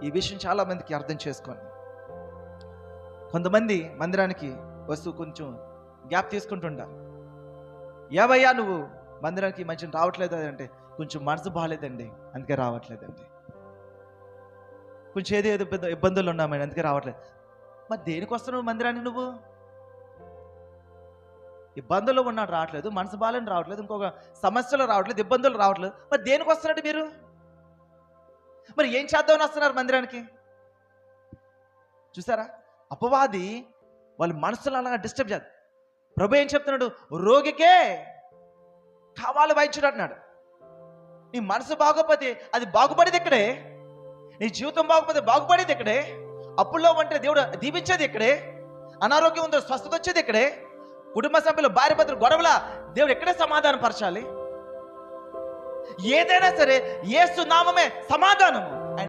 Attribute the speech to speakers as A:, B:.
A: ఈ విషయం చాలా మందికి అర్థం చేసుకోండి. కొంతమంది మందిరానికి వస్తూ కొంచెం గ్యాప్ తీసుకుంటుంటారు. ఏవయ్యా నువ్వు మందిరానికి మంచిగా రావట్లేదు అంటే, కొంచెం మనసు బాగాలేదండి అందుకే రావట్లేదండి, కొంచెం ఏదో ఇబ్బందులు ఉన్నామని అందుకే రావట్లేదు. మరి దేనికి వస్తున్నావు మందిరానికి? నువ్వు ఇబ్బందుల్లో ఉన్నాడు రావట్లేదు, మనసు బాగాలని రావట్లేదు, ఇంకొక సమస్యలు రావట్లేదు, ఇబ్బందులు రావట్లేదు, మరి దేనికి వస్తున్నాడు మీరు? మరి ఏం చేద్దామని వస్తున్నారు మందిరానికి? చూసారా, అపవాది వాళ్ళ మనసులో అలాగా డిస్టర్బ్ చేద్దాం. ప్రభు ఏం చెప్తున్నాడు? రోగికే కావాలి వైద్యుడు అంటున్నాడు. నీ మనసు బాగోపోతే అది బాగుపడేది ఇక్కడే, నీ జీవితం బాగోపోతే బాగుపడేది ఇక్కడే, అప్పుల్లో ఉంటే దేవుడు దీవించేది ఇక్కడే, అనారోగ్యం ఉందో స్వస్థత వచ్చేది ఇక్కడే, కుటుంబ సభ్యులు భార్య భర్తలు గొడవల దేవుడు ఎక్కడే సమాధానం పరచాలి. ఏదైనా సరే యేసు నామమే సమాధానము.